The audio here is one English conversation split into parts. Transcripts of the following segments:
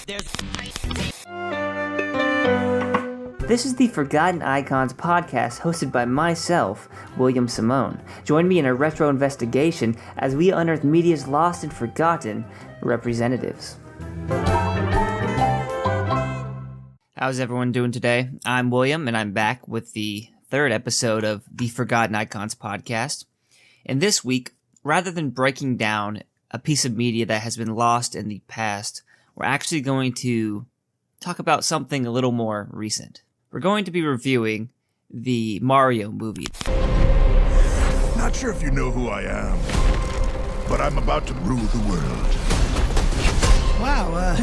This is the Forgotten Icons podcast hosted by myself, William Simone. Join me in a retro investigation as we unearth media's lost and forgotten representatives. How's everyone doing today? I'm William, and I'm back with the third episode of the Forgotten Icons podcast. And this week, rather than breaking down a piece of media that has been lost in the past, we're actually going to talk about something a little more recent. We're going to be reviewing the Mario movie. Not sure if you know who I am, but I'm about to rule the world. Wow,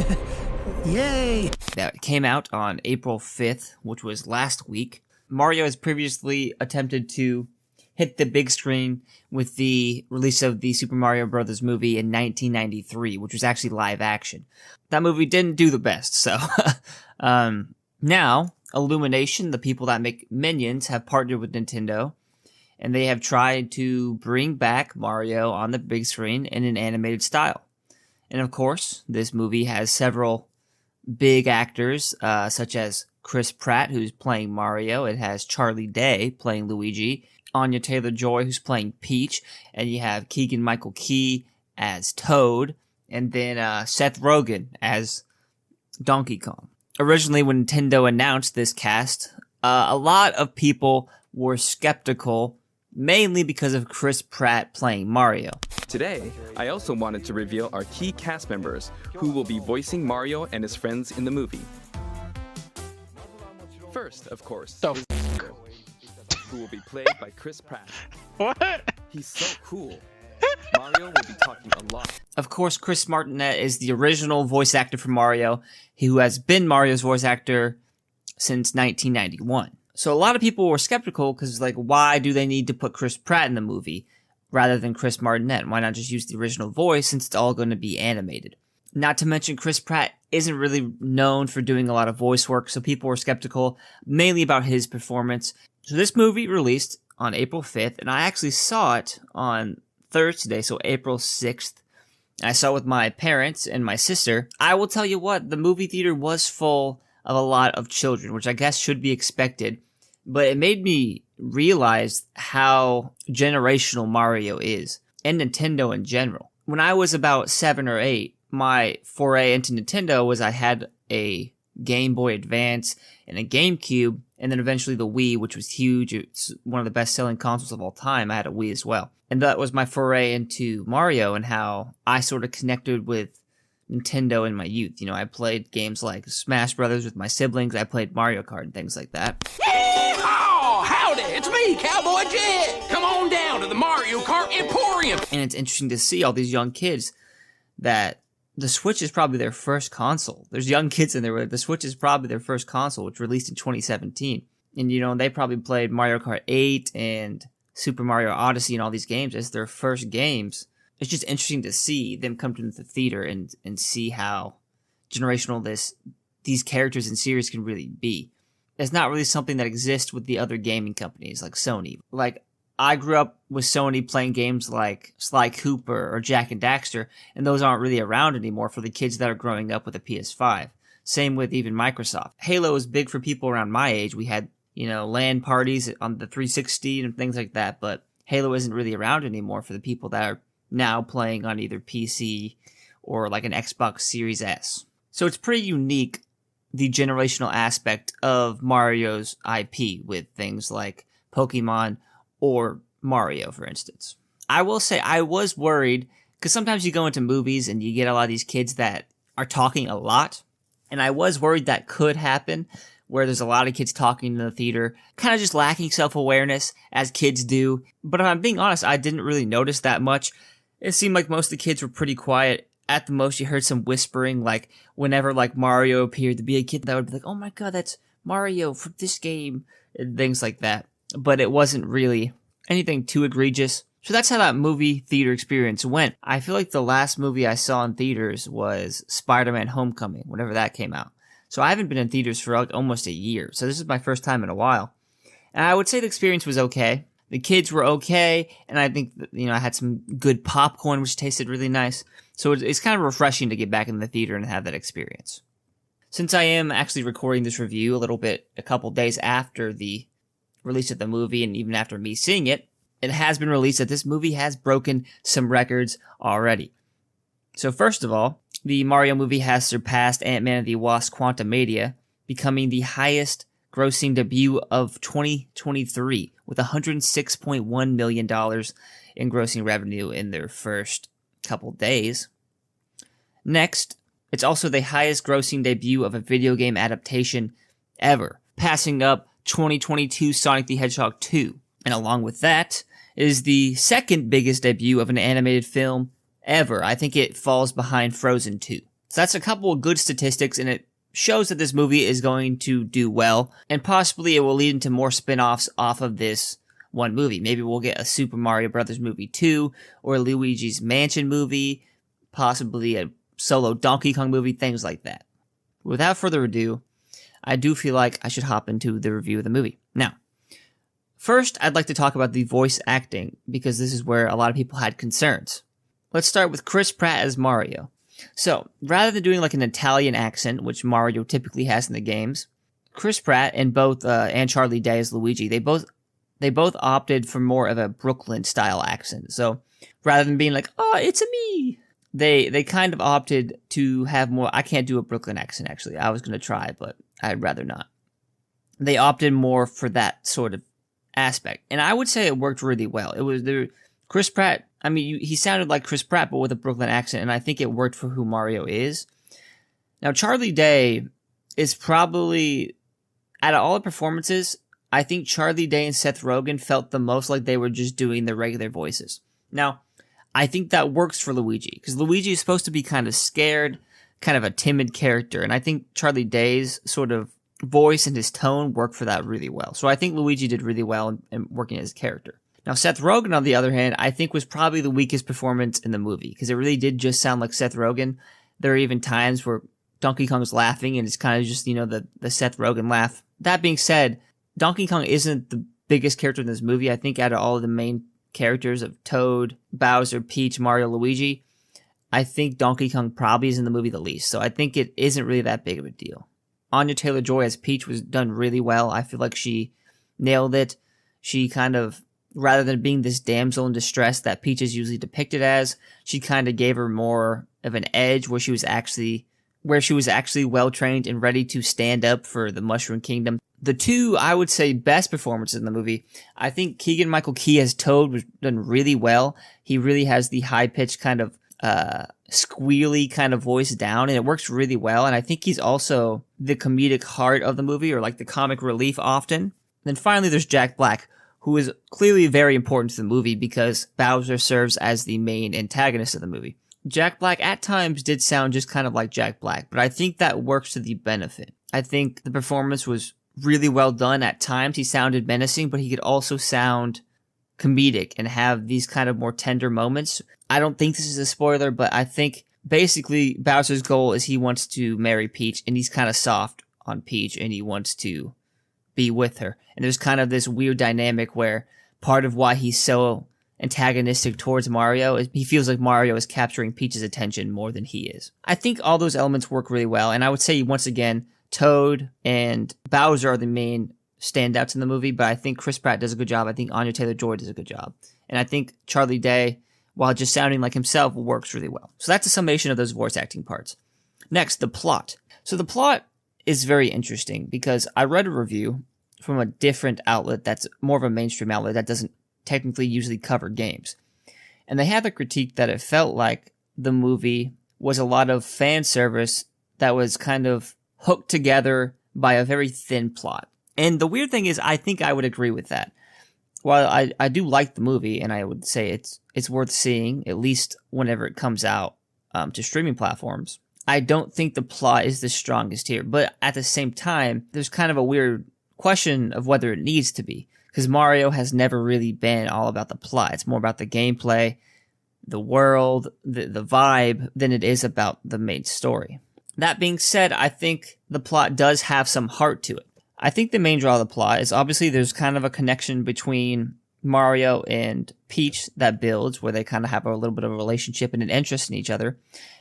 yay! That came out on April 5th, which was last week. Mario has previously attempted to hit the big screen with the release of the Super Mario Bros. Movie in 1993, which was actually live action. That movie didn't do the best, so now Illumination, the people that make Minions, have partnered with Nintendo, and they have tried to bring back Mario on the big screen in an animated style. And of course, this movie has several big actors, such as Chris Pratt, who's playing Mario. It has Charlie Day playing Luigi, Anya Taylor-Joy, who's playing Peach, and you have Keegan-Michael Key as Toad, and then Seth Rogen as Donkey Kong. Originally, when Nintendo announced this cast, a lot of people were skeptical, mainly because of Chris Pratt playing Mario. Today, I also wanted to reveal our key cast members who will be voicing Mario and his friends in the movie. First, of course, is Mario, who will be played by Chris Pratt. What? He's so cool. Mario will be talking a lot. Of course, Chris Martinet is the original voice actor for Mario, who has been Mario's voice actor since 1991. So a lot of people were skeptical because, like, why do they need to put Chris Pratt in the movie rather than Chris Martinet? Why not just use the original voice since it's all going to be animated? Not to mention, Chris Pratt isn't really known for doing a lot of voice work, so people were skeptical, mainly about his performance. So this movie released on April 5th, and I actually saw it on Thursday, so April 6th. I saw it with my parents and my sister. I will tell you what, the movie theater was full of a lot of children, which I guess should be expected, but it made me realize how generational Mario is, and Nintendo in general. When I was about 7 or 8, my foray into Nintendo was I had a Game Boy Advance and a GameCube, and then eventually the Wii, which was huge. It's one of the best-selling consoles of all time. I had a Wii as well. And that was my foray into Mario and how I sort of connected with Nintendo in my youth. You know, I played games like Smash Brothers with my siblings. I played Mario Kart and things like that. Oh, howdy, it's me, Cowboy Jet. Come on down to the Mario Kart Emporium. And it's interesting to see all these young kids that the Switch is probably their first console. There's young kids in there where the Switch is probably their first console, which released in 2017. And, you know, they probably played Mario Kart 8 and Super Mario Odyssey and all these games as their first games. It's just interesting to see them come to the theater and see how generational these characters and series can really be. It's not really something that exists with the other gaming companies like Sony. Like, I grew up with Sony playing games like Sly Cooper or Jak and Daxter, and those aren't really around anymore for the kids that are growing up with a PS5. Same with even Microsoft. Halo is big for people around my age. We had, you know, LAN parties on the 360 and things like that, but Halo isn't really around anymore for the people that are now playing on either PC or like an Xbox Series S. So it's pretty unique, the generational aspect of Mario's IP with things like Pokemon or Mario, for instance. I will say I was worried because sometimes you go into movies and you get a lot of these kids that are talking a lot. And I was worried that could happen where there's a lot of kids talking in the theater, kind of just lacking self-awareness as kids do. But if I'm being honest, I didn't really notice that much. It seemed like most of the kids were pretty quiet. At the most, you heard some whispering, like whenever like Mario appeared, to be a kid that would be like, oh my god, that's Mario from this game, and things like that. But it wasn't really anything too egregious. So that's how that movie theater experience went. I feel like the last movie I saw in theaters was Spider-Man Homecoming, whenever that came out. So I haven't been in theaters for like almost a year. So this is my first time in a while. And I would say the experience was okay. The kids were okay. And I think, I had some good popcorn, which tasted really nice. So it's kind of refreshing to get back in the theater and have that experience. Since I am actually recording this review a couple days after the release of the movie and even after me seeing it, it has been released that this movie has broken some records already. So first of all, the Mario movie has surpassed Ant-Man and the Wasp: Quantumania, becoming the highest grossing debut of 2023 with $106.1 million in grossing revenue in their first couple days. Next, it's also the highest grossing debut of a video game adaptation ever, passing up 2022 Sonic the Hedgehog 2. And along with that, it is the second biggest debut of an animated film ever. I think it falls behind Frozen 2. So that's a couple of good statistics, and it shows that this movie is going to do well, and possibly it will lead into more spin-offs off of this one movie. Maybe we'll get a Super Mario Brothers movie 2, or a Luigi's Mansion movie, possibly a solo Donkey Kong movie, things like that. Without further ado, I do feel like I should hop into the review of the movie. Now, first, I'd like to talk about the voice acting, because this is where a lot of people had concerns. Let's start with Chris Pratt as Mario. So, rather than doing like an Italian accent, which Mario typically has in the games, Chris Pratt and Charlie Day as Luigi, they both opted for more of a Brooklyn style accent. So, rather than being like, "Oh, it's a me," they kind of opted to have more. I can't do a Brooklyn accent actually. I was gonna try, but I'd rather not. They opted more for that sort of aspect, and I would say it worked really well. It was Chris Pratt. I mean, he sounded like Chris Pratt, but with a Brooklyn accent, and I think it worked for who Mario is. Now, Charlie Day is probably, out of all the performances, I think Charlie Day and Seth Rogen felt the most like they were just doing their regular voices. Now, I think that works for Luigi, because Luigi is supposed to be kind of scared, kind of a timid character, and I think Charlie Day's sort of voice and his tone worked for that really well. So I think Luigi did really well in working as a character. Now, Seth Rogen, on the other hand, I think was probably the weakest performance in the movie, because it really did just sound like Seth Rogen. There are even times where Donkey Kong's laughing, and it's kind of just, the Seth Rogen laugh. That being said, Donkey Kong isn't the biggest character in this movie. I think out of all of the main characters of Toad, Bowser, Peach, Mario, Luigi, I think Donkey Kong probably is in the movie the least. So I think it isn't really that big of a deal. Anya Taylor-Joy as Peach was done really well. I feel like she nailed it. She kind of, rather than being this damsel in distress that Peach is usually depicted as, she kind of gave her more of an edge where she was actually well trained and ready to stand up for the Mushroom Kingdom. The two, I would say, best performances in the movie, I think Keegan-Michael Key as Toad was done really well. He really has the high-pitched kind of squealy kind of voice down, and it works really well. And I think he's also the comedic heart of the movie, or like the comic relief often. Then finally, there's Jack Black, who is clearly very important to the movie because Bowser serves as the main antagonist of the movie. Jack Black at times did sound just kind of like Jack Black, but I think that works to the benefit. I think the performance was really well done. At times he sounded menacing, but he could also sound comedic and have these kind of more tender moments. I don't think this is a spoiler, but I think basically Bowser's goal is he wants to marry Peach, and he's kind of soft on Peach, and he wants to be with her. And there's kind of this weird dynamic where part of why he's so antagonistic towards Mario is he feels like Mario is capturing Peach's attention more than he is. I think all those elements work really well, and I would say once again, Toad and Bowser are the main standouts in the movie, but I think Chris Pratt does a good job. I think Anya Taylor-Joy does a good job. And I think Charlie Day, while just sounding like himself, works really well. So that's a summation of those voice acting parts. Next, the plot. So the plot is very interesting because I read a review from a different outlet that's more of a mainstream outlet that doesn't technically usually cover games. And they had the critique that it felt like the movie was a lot of fan service that was kind of hooked together by a very thin plot. And the weird thing is, I think I would agree with that. While I do like the movie, and I would say it's worth seeing, at least whenever it comes out to streaming platforms, I don't think the plot is the strongest here. But at the same time, there's kind of a weird question of whether it needs to be. Because Mario has never really been all about the plot. It's more about the gameplay, the world, the vibe, than it is about the main story. That being said, I think the plot does have some heart to it. I think the main draw of the plot is obviously there's kind of a connection between Mario and Peach that builds, where they kind of have a little bit of a relationship and an interest in each other.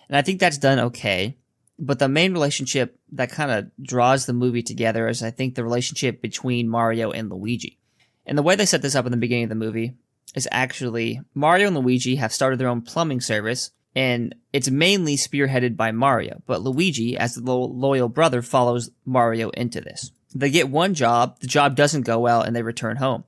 And I think that's done okay. But the main relationship that kind of draws the movie together is, I think, the relationship between Mario and Luigi. And the way they set this up in the beginning of the movie is actually Mario and Luigi have started their own plumbing service, and it's mainly spearheaded by Mario. But Luigi, as the loyal brother, follows Mario into this. They get one job, the job doesn't go well, and they return home.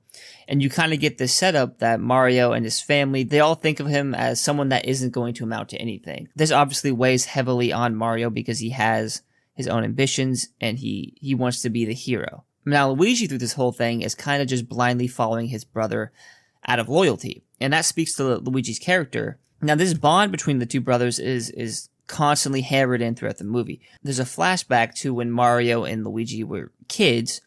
And you kind of get this setup that Mario and his family, they all think of him as someone that isn't going to amount to anything. This obviously weighs heavily on Mario because he has his own ambitions and he wants to be the hero. Now, Luigi through this whole thing is kind of just blindly following his brother out of loyalty. And that speaks to Luigi's character. Now, this bond between the two brothers is constantly hammered in throughout the movie. There's a flashback to when Mario and Luigi were kids,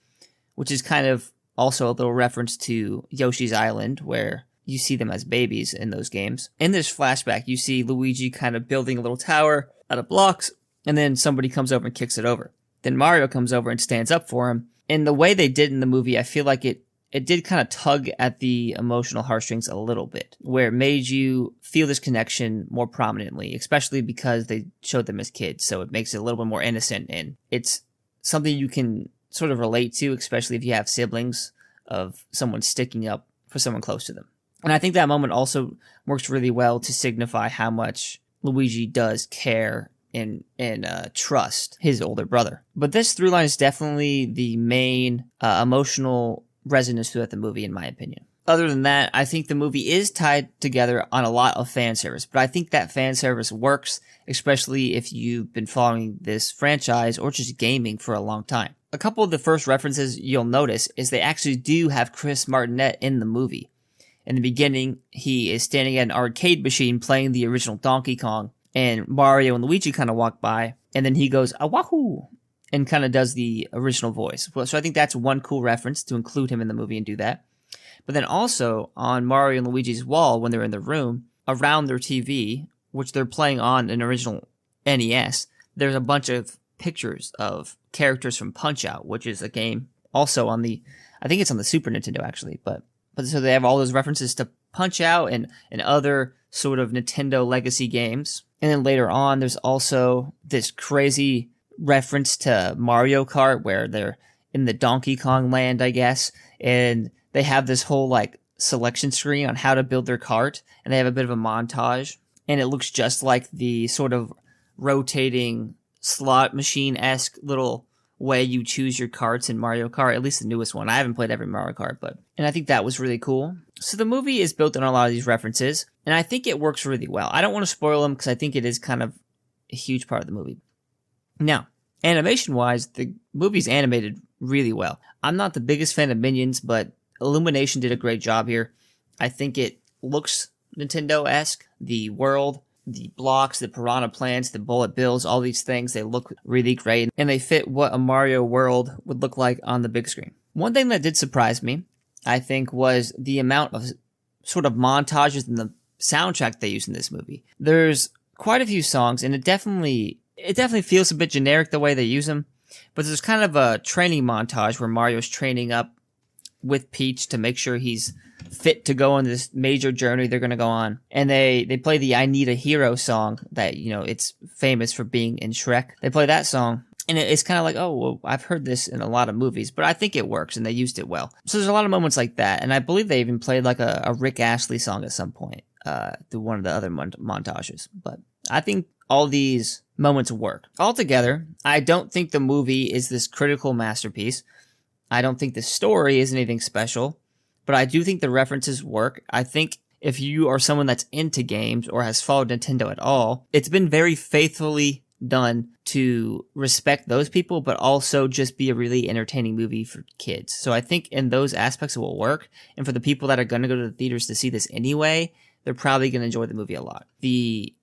which is kind of also a little reference to Yoshi's Island, where you see them as babies in those games. In this flashback, you see Luigi kind of building a little tower out of blocks, and then somebody comes over and kicks it over. Then Mario comes over and stands up for him. And the way they did in the movie, I feel like it did kind of tug at the emotional heartstrings a little bit, where it made you feel this connection more prominently, especially because they showed them as kids. So it makes it a little bit more innocent, and it's something you can sort of relate to, especially if you have siblings, of someone sticking up for someone close to them. And I think that moment also works really well to signify how much Luigi does care and trust his older brother. But this through line is definitely the main emotional resonance throughout the movie, in my opinion. Other than that, I think the movie is tied together on a lot of fan service, but I think that fan service works, especially if you've been following this franchise or just gaming for a long time. A couple of the first references you'll notice is they actually do have Chris Martinet in the movie. In the beginning, he is standing at an arcade machine playing the original Donkey Kong, and Mario and Luigi kind of walk by, and then he goes, "Awahoo!" and kind of does the original voice. So I think that's one cool reference to include him in the movie and do that. But then also on Mario and Luigi's wall, when they're in the room, around their TV, which they're playing on an original NES, there's a bunch of pictures of characters from Punch-Out!, which is a game also on the, I think it's on the Super Nintendo actually, but so they have all those references to Punch-Out! and other sort of Nintendo legacy games. And then later on, there's also this crazy reference to Mario Kart where they're in the Donkey Kong land, I guess, and they have this whole like selection screen on how to build their kart, and they have a bit of a montage, and it looks just like the sort of rotating slot machine-esque little way you choose your karts in Mario Kart, at least the newest one. I haven't played every Mario Kart, and I think that was really cool. So the movie is built on a lot of these references, and I think it works really well. I don't want to spoil them because I think it is kind of a huge part of the movie. Now, animation-wise, the movie's animated really well. I'm not the biggest fan of Minions, but Illumination did a great job here. I think it looks Nintendo-esque. The world, the blocks, the piranha plants, the bullet bills, all these things, they look really great, and they fit what a Mario world would look like on the big screen. One thing that did surprise me, I think, was the amount of sort of montages in the soundtrack they use in this movie. There's quite a few songs, and it definitely feels a bit generic the way they use them, but there's kind of a training montage where Mario's training up with Peach to make sure he's fit to go on this major journey they're going to go on. And they play the I Need a Hero song that, you know, it's famous for being in Shrek. They play that song, and it's kind of like, oh, well, I've heard this in a lot of movies, but I think it works, and they used it well. So there's a lot of moments like that, and I believe they even played like a Rick Astley song at some point through one of the other montages. But I think all these moments work. Altogether, I don't think the movie is this critical masterpiece. I don't think the story is anything special, but I do think the references work. I think if you are someone that's into games or has followed Nintendo at all, it's been very faithfully done to respect those people, but also just be a really entertaining movie for kids. So I think in those aspects it will work. And for the people that are going to go to the theaters to see this anyway, they're probably going to enjoy the movie a lot. The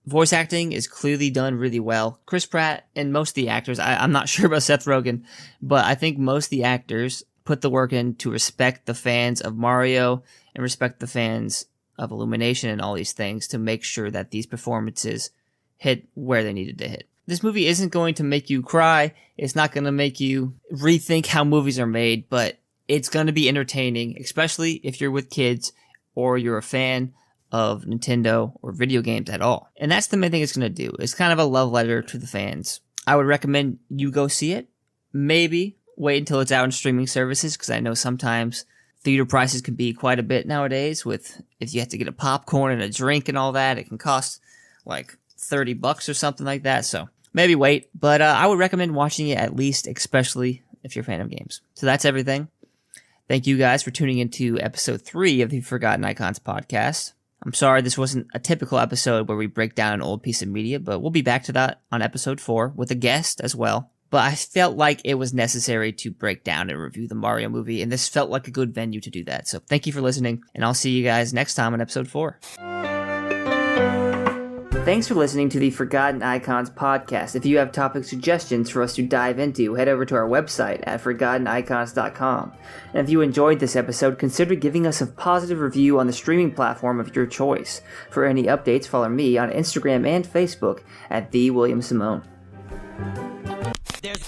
voice acting is clearly done really well. Chris Pratt and most of the actors, I'm not sure about Seth Rogen, but I think most of the actors put the work in to respect the fans of Mario and respect the fans of Illumination and all these things to make sure that these performances hit where they needed to hit. This movie isn't going to make you cry. It's not going to make you rethink how movies are made, but it's going to be entertaining, especially if you're with kids or you're a fan of Nintendo or video games at all. And that's the main thing it's going to do. It's kind of a love letter to the fans. I would recommend you go see it. Maybe wait until it's out in streaming services, because I know sometimes theater prices can be quite a bit nowadays. With if you have to get a popcorn and a drink and all that, it can cost like $30 or something like that. So maybe wait. But I would recommend watching it at least, especially if you're a fan of games. So that's everything. Thank you guys for tuning into episode 3 of the Forgotten Icons podcast. I'm sorry this wasn't a typical episode where we break down an old piece of media, but we'll be back to that on episode 4 with a guest as well. But I felt like it was necessary to break down and review the Mario movie, and this felt like a good venue to do that. So thank you for listening, and I'll see you guys next time on episode 4. Thanks for listening to the Forgotten Icons podcast. If you have topic suggestions for us to dive into, head over to our website at ForgottenIcons.com. And if you enjoyed this episode, consider giving us a positive review on the streaming platform of your choice. For any updates, follow me on Instagram and Facebook at TheWilliamSimone. There's